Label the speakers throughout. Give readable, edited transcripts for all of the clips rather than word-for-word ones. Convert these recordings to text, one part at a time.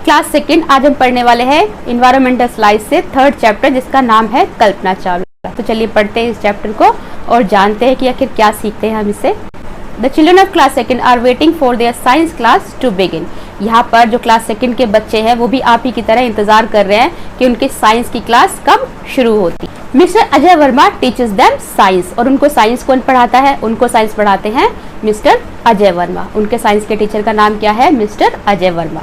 Speaker 1: Class second आज हम पढ़ने वाले हैं इन्वायरमेंटल स्लाइड से थर्ड चैप्टर जिसका नाम है कल्पना चावला। तो चलिए पढ़ते हैं इस चैप्टर को और जानते हैं कि आखिर क्या सीखते हैं हम इससे। The children of class second are waiting for their science class to begin. यहाँ पर जो क्लास सेकंड के बच्चे हैं वो भी आप ही की तरह इंतजार कर रहे हैं कि उनकी साइंस की क्लास कब शुरू होती। Mister Ajay Verma teachers them science. और उनको साइंस कौन पढ़ाता है? उनको साइंस पढ़ाते हैं मिस्टर अजय वर्मा। उनके साइंस के टीचर का नाम क्या है? Mister Ajay Verma.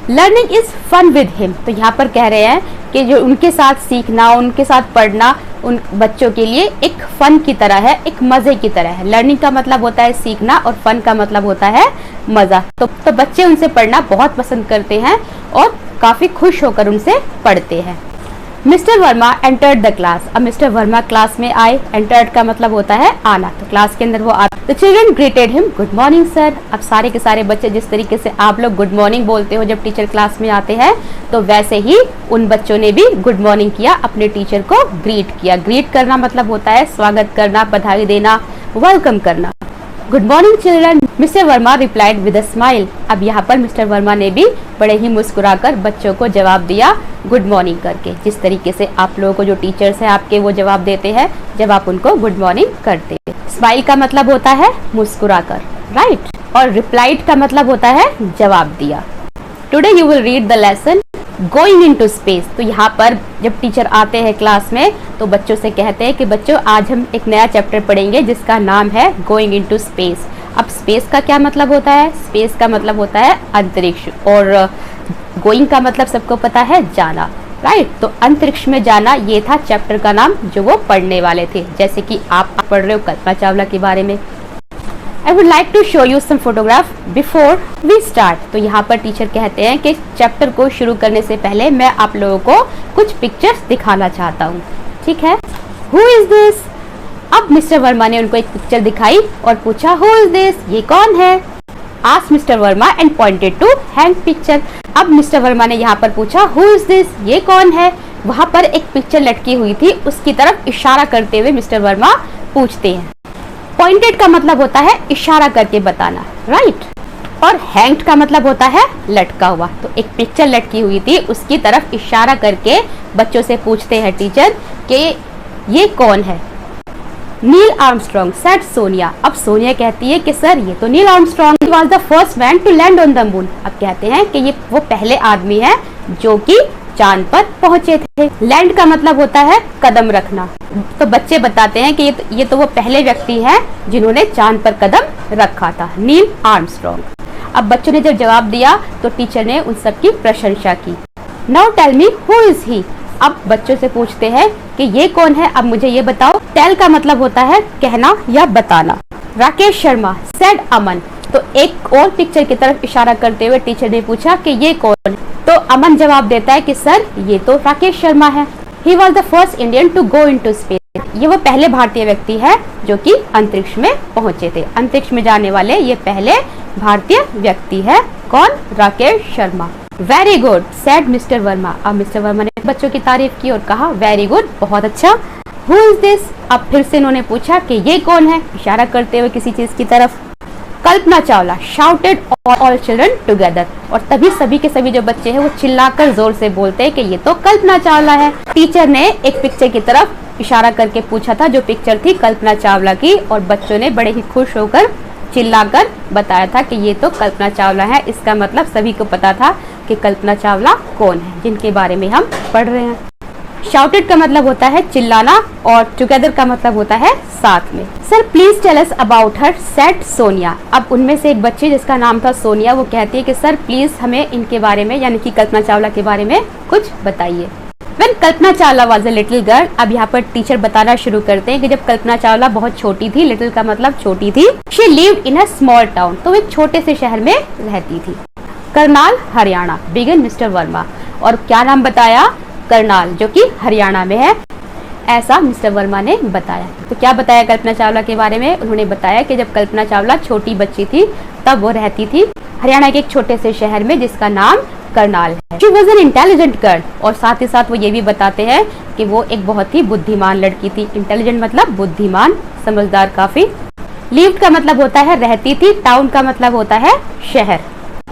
Speaker 1: Learning is fun with him. तो यहाँ पर कह रहे हैं कि जो उनके साथ सीखना, उनके साथ पढ़ना उन बच्चों के लिए एक फन की तरह है, एक मजे की तरह है। लर्निंग का मतलब होता है सीखना और फन का मतलब होता है मजा। तो बच्चे उनसे पढ़ना बहुत पसंद करते हैं और काफी खुश होकर उनसे पढ़ते हैं। Mister Verma entered the class. अब मिस्टर वर्मा क्लास में आए। एंटर्ड का मतलब होता है आना, तो क्लास के अंदर वो आते। The children greeted him good morning sir. अब सारे के सारे बच्चे जिस तरीके से आप लोग गुड मॉर्निंग बोलते हो जब टीचर क्लास में आते हैं, तो वैसे ही उन बच्चों ने भी गुड मॉर्निंग किया, अपने टीचर को ग्रीट किया। ग्रीट करना मतलब होता है स्वागत करना, बधाई देना, वेलकम करना। Good morning children, mister Verma replied with a smile. अब यहाँ पर मिस्टर वर्मा ने भी बड़े ही मुस्कुराकर बच्चों को जवाब दिया गुड मॉर्निंग करके, जिस तरीके से आप लोगों को जो टीचर्स हैं आपके वो जवाब देते हैं जब आप उनको गुड मॉर्निंग करते हैं। स्माइल का मतलब होता है मुस्कुराकर, राइट, और रिप्लाइड का मतलब होता है जवाब दिया। Today you will read the lesson going into space. तो यहाँ पर जब टीचर आते हैं क्लास में तो बच्चों से कहते हैं कि बच्चों आज हम एक नया चैप्टर पढ़ेंगे जिसका नाम है गोइंग इनटू स्पेस। अब स्पेस का क्या मतलब होता है? स्पेस का मतलब होता है अंतरिक्ष, और गोइंग का मतलब सबको पता है जाना, राइट। तो अंतरिक्ष में जाना ये था चैप्टर का नाम जो वो पढ़ने वाले थे। जैसे कि आप पढ़ रहे हो कल्पना चावला के बारे में। I would like to show you some photograph before we start। तो यहाँ पर टीचर कहते हैं कि चैप्टर को शुरू करने से पहले मैं आप लोगों को कुछ पिक्चर्स दिखाना चाहता हूँ, ठीक है। Who is this? अब मिस्टर वर्मा ने उनको एक पिक्चर दिखाई और पूछा Who is this? ये कौन है? Asked mister Verma and pointed to hand picture। अब मिस्टर वर्मा ने यहाँ पर पूछा Who is this? ये कौन है? वहाँ पर एक पिक्चर लटकी हुई थी, उसकी तरफ इशारा करते हुए मिस्टर वर्मा पूछते हैं। पॉइंटेड का मतलब होता है इशारा करके बताना, राइट, और हैंग्ड का मतलब होता है लटका हुआ। तो एक पिक्चर लटकी हुई थी, उसकी तरफ इशारा करके बच्चों से पूछते हैं टीचर कि ये कौन है? Neil Armstrong said Sonia. अब सोनिया कहती है कि सर ये तो Neil Armstrong was the first man to land on the moon. अब कहते हैं कि ये वो पहले आदमी है जो कि चांद पर पहुंचे थे। लैंड का मतलब होता है कदम रखना। तो बच्चे बताते हैं कि ये तो वो पहले व्यक्ति हैं जिन्होंने चांद पर कदम रखा था, नील आर्मस्ट्रॉन्ग। अब बच्चों ने जब जवाब दिया तो टीचर ने उन सब की प्रशंसा की। Now tell me who is he. अब बच्चों से पूछते हैं कि ये कौन है, अब मुझे ये बताओ। टेल का मतलब होता है कहना या बताना। राकेश शर्मा सेड अमन। तो एक और पिक्चर की तरफ इशारा करते हुए टीचर ने पूछा कि ये कौन है? तो अमन जवाब देता है कि सर ये तो राकेश शर्मा है। He was the first Indian to go into space। ये वो पहले भारतीय व्यक्ति है जो कि अंतरिक्ष में पहुंचे थे। अंतरिक्ष में जाने वाले ये पहले भारतीय व्यक्ति है। कौन? Rakesh Sharma. Very good said mister Verma. अब मिस्टर वर्मा ने बच्चों की तारीफ की और कहा वेरी गुड, बहुत अच्छा। Who is this? अब फिर से इन्होंने पूछा कि ये कौन है, इशारा करते हुए किसी चीज की तरफ। Kalpana Chawla shouted all children together. और तभी सभी के सभी जो बच्चे हैं वो चिल्लाकर जोर से बोलते हैं कि ये तो कल्पना चावला है। टीचर ने एक पिक्चर की तरफ इशारा करके पूछा था जो पिक्चर थी कल्पना चावला की, और बच्चों ने बड़े ही खुश होकर चिल्लाकर बताया था कि ये तो कल्पना चावला है। इसका मतलब सभी को पता था कि कल्पना चावला कौन है जिनके बारे में हम पढ़ रहे हैं। शाउटेड का मतलब होता है चिल्लाना और टुगेदर का मतलब होता है साथ में। Sir please tell us about her said Sonia. अब उनमें से एक बच्ची जिसका नाम था सोनिया वो कहती है कि सर प्लीज हमें इनके बारे में यानी कि कल्पना चावला के बारे में कुछ बताइए। When Kalpana Chawla was a little girl. अब यहाँ पर टीचर बताना शुरू करते हैं कि जब कल्पना चावला बहुत छोटी थी, लिटिल का मतलब छोटी थी। She lived in a small town. तो एक छोटे से शहर में रहती थी। Karnal Haryana began mister Verma. और क्या नाम बताया? करनाल, जो कि हरियाणा में है, ऐसा मिस्टर वर्मा ने बताया। तो क्या बताया कल्पना चावला के बारे में? उन्होंने बताया कि जब कल्पना चावला छोटी बच्ची थी तब वो रहती थी हरियाणा के एक छोटे से शहर में जिसका नाम करनाल है। She was an intelligent girl. और साथ ही साथ वो ये भी बताते हैं कि वो एक बहुत ही बुद्धिमान लड़की थी। इंटेलिजेंट मतलब बुद्धिमान, समझदार काफी। लिव्ड का मतलब होता है रहती थी, टाउन का मतलब होता है शहर।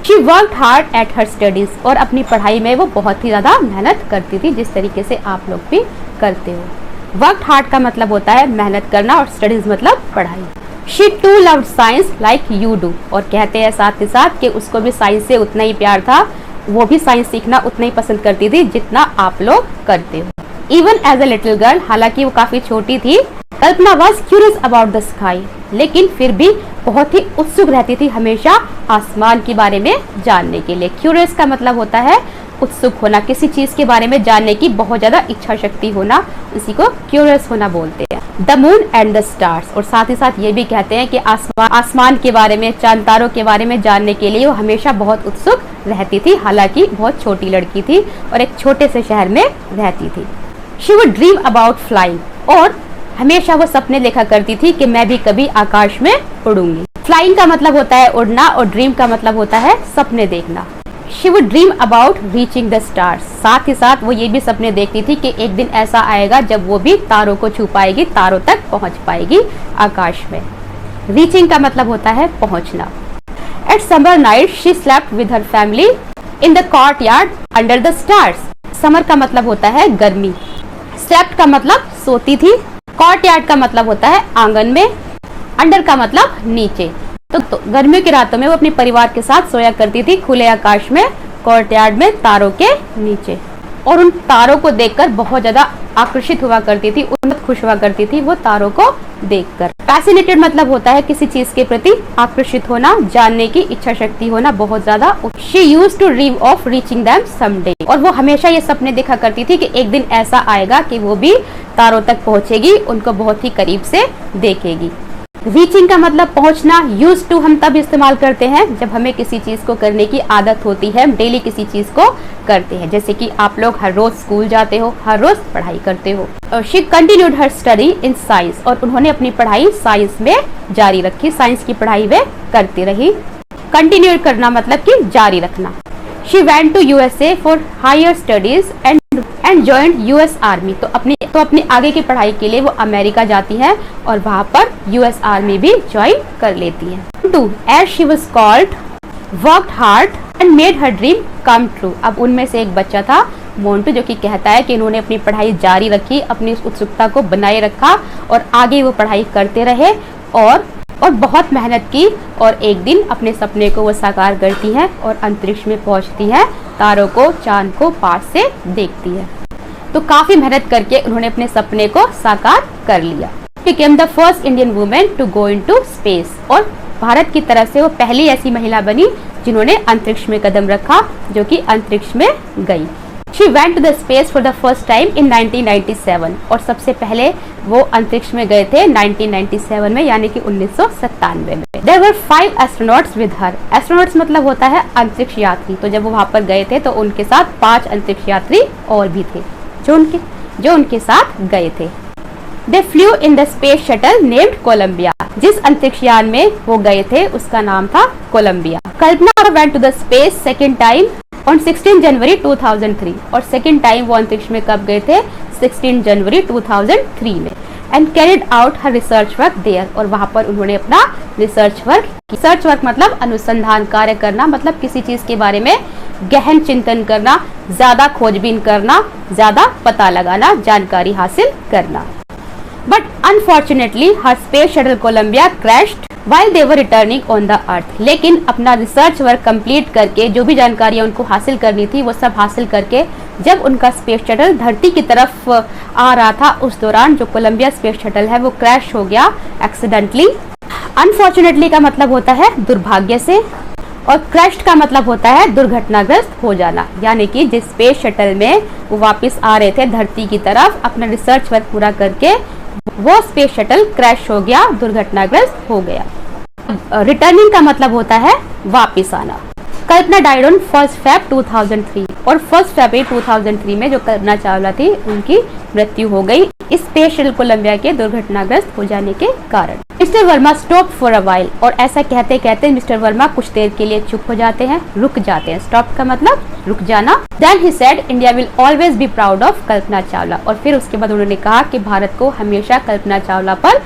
Speaker 1: She worked hard at her studies, और अपनी पढ़ाई में वो बहुत ही ज़्यादा मेहनत करती थी, जिस तरीके से आप लोग भी करते हो। वर्कड हार्ड का मतलब होता है मेहनत करना और स्टडीज मतलब पढ़ाई। She too loved science like you do, और कहते हैं साथ ही साथ कि उसको भी साइंस से उतना ही प्यार था, वो भी साइंस सीखना उतना ही पसंद करती थी जितना आप लोग करते हो। Even as a little girl, हालांकि वो काफ़ी छोटी थी, Kalpana was curious about the sky, लेकिन फिर भी बहुत ही उत्सुक रहती थी हमेशा आसमान के बारे में जानने के लिए। क्यूरियस का मतलब होता है उत्सुक होना, किसी चीज़ के बारे में जानने की बहुत ज़्यादा इच्छा शक्ति होना, इसी को क्यूरियस होना बोलते हैं। The moon and the stars, और साथ ही साथ ये भी कहते हैं कि आसमान के बारे में, चांद तारों के बारे में जानने के लिए वो हमेशा बहुत उत्सुक रहती थी, हालांकि बहुत छोटी लड़की थी और एक छोटे से शहर में रहती थी। She would dream about flying, और हमेशा वो सपने देखा करती थी कि मैं भी कभी आकाश में उड़ूंगी। फ्लाइंग का मतलब होता है उड़ना और ड्रीम का मतलब होता है सपने देखना। She would dream about reaching the stars, साथ ही साथ वो ये भी सपने देखती थी कि एक दिन ऐसा आएगा जब वो भी तारों को छू पाएगी, तारों तक पहुंच पाएगी आकाश में। रीचिंग का मतलब होता है पहुंचना। At summer night she slept with her family in the courtyard under the stars. Summer का मतलब होता है गर्मी, स्लेप्ट का मतलब सोती थी, कोर्टयार्ड का मतलब होता है आंगन में, अंडर का मतलब नीचे। तो गर्मियों की रातों में वो अपने परिवार के साथ सोया करती थी खुले आकाश में, कोर्टयार्ड में, तारों के नीचे, और उन तारों को देखकर बहुत ज्यादा आकर्षित हुआ करती थी, उन्नत खुश हुआ करती थी वो तारों को देखकर। फैसिनेटेड मतलब होता है किसी चीज के प्रति आकर्षित होना, जानने की इच्छा शक्ति होना बहुत ज्यादा। She used to dream of reaching them someday, और वो हमेशा ये सपने देखा करती थी कि एक दिन ऐसा आएगा कि वो भी तारों तक पहुंचेगी, उनको बहुत ही करीब से देखेगी। रीचिंग का मतलब पहुंचना। यूज टू हम तब इस्तेमाल करते हैं जब हमें किसी चीज को करने की आदत होती है, हम डेली किसी चीज को करते हैं, जैसे कि आप लोग हर रोज स्कूल जाते हो, हर रोज पढ़ाई करते हो। She continued her study in science, और उन्होंने अपनी पढ़ाई साइंस में जारी रखी, साइंस की पढ़ाई वे करती रही। कंटिन्यू करना मतलब कि जारी रखना। She went to USA for higher studies and joined US army, तो अपनी आगे की पढ़ाई के लिए वो अमेरिका जाती है और वहां पर यूएस आर्मी भी ज्वाइन कर लेती है। To as she was called worked hard and made her dream come true. अब उनमें से एक बच्चा था मोंटू, जो कि कहता है कि इन्होंने अपनी पढ़ाई जारी रखी, अपनी उत्सुकता को बनाए रखा और आगे वो पढ़ाई करते रहे और बहुत मेहनत की, और एक दिन अपने सपने को वो साकार करती है और अंतरिक्ष में पहुंचती है, तारों को, चांद को पास से देखती है। तो काफी मेहनत करके उन्होंने अपने सपने को साकार कर लिया। Became the first Indian women to go into space, और भारत की तरफ से वो पहली ऐसी महिला बनी जिन्होंने अंतरिक्ष में कदम रखा, जो कि अंतरिक्ष में गई। She went to the space for the first time in 1997, और सबसे पहले वो अंतरिक्ष में गए थे 1997 में, यानी कि 1997 में। There were 5 astronauts with her. Astronauts मतलब होता है अंतरिक्ष यात्री, तो जब वो वहाँ पर गए थे तो उनके साथ 5 अंतरिक्ष यात्री और भी थे जो उनके साथ गए थे। They flew in the space shuttle named Columbia. जिस अंतरिक्ष यान में वो गए थे उसका नाम था Columbia. Kalpana went to the space second time on 16 जनवरी 2003, और सेकेंड टाइम वो अंतरिक्ष में कब गए थे? 16 जनवरी 2003 में। And carried out her research work there, और वहाँ पर उन्होंने अपना रिसर्च वर्क मतलब अनुसंधान कार्य करना, मतलब किसी चीज के बारे में गहन चिंतन करना, ज्यादा खोजबीन करना, ज्यादा पता लगाना, जानकारी हासिल करना। But unfortunately her space shuttle Columbia crashed while they were returning on the earth. लेकिन अपना रिसर्च वर्क कंप्लीट करके जो भी जानकारियां उनको हासिल करनी थी वो सब हासिल करके जब उनका स्पेस शटल धरती की तरफ आ रहा था, उस दौरान जो कोलंबिया स्पेस शटल है वो क्रैश हो गया एक्सीडेंटली। अनफॉर्चुनेटली का मतलब होता है दुर्भाग्य से, और क्रैश्ड का मतलब होता है दुर्घटनाग्रस्त हो जाना, यानी कि जिस स्पेस शटल में वो वापस आ रहे थे धरती की तरफ अपना रिसर्च वर्क पूरा करके, वो स्पेस शटल क्रैश हो गया, दुर्घटनाग्रस्त हो गया। रिटर्निंग का मतलब होता है वापस आना। कल्पना डाइड ऑन 1 Feb 2003, और 1 फरवरी 2003 में जो कल्पना चावला थी उनकी मृत्यु हो गई इस स्पेस शटल कोलंबिया के दुर्घटनाग्रस्त हो जाने के कारण। Mister Verma stop for a while, और ऐसा कहते कहते मिस्टर वर्मा कुछ देर के लिए चुप हो जाते हैं, रुक जाते हैं। स्टॉप का मतलब रुक जाना। Then he said India will always be proud of Kalpana Chawla, और फिर उसके बाद उन्होंने कहा कि भारत को हमेशा कल्पना चावला पर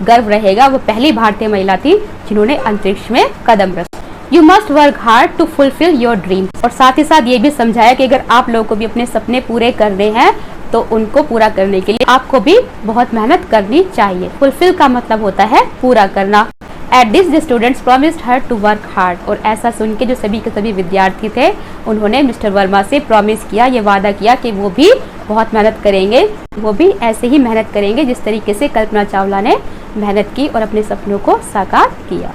Speaker 1: गर्व रहेगा, वो पहली भारतीय महिला थी जिन्होंने अंतरिक्ष में कदम रखा। You must work hard to fulfil your dreams. और साथ ही साथ ये भी समझाया कि अगर आप लोगों को भी अपने सपने पूरे करने हैं तो उनको पूरा करने के लिए आपको भी बहुत मेहनत करनी चाहिए। फुलफिल का मतलब होता है पूरा करना। At this the students promised her to work hard. और ऐसा सुन के जो सभी के सभी विद्यार्थी थे उन्होंने मिस्टर वर्मा से प्रॉमिस किया, ये वादा किया कि वो भी बहुत मेहनत करेंगे, वो भी ऐसे ही मेहनत करेंगे जिस तरीके से कल्पना चावला ने मेहनत की और अपने सपनों को साकार किया।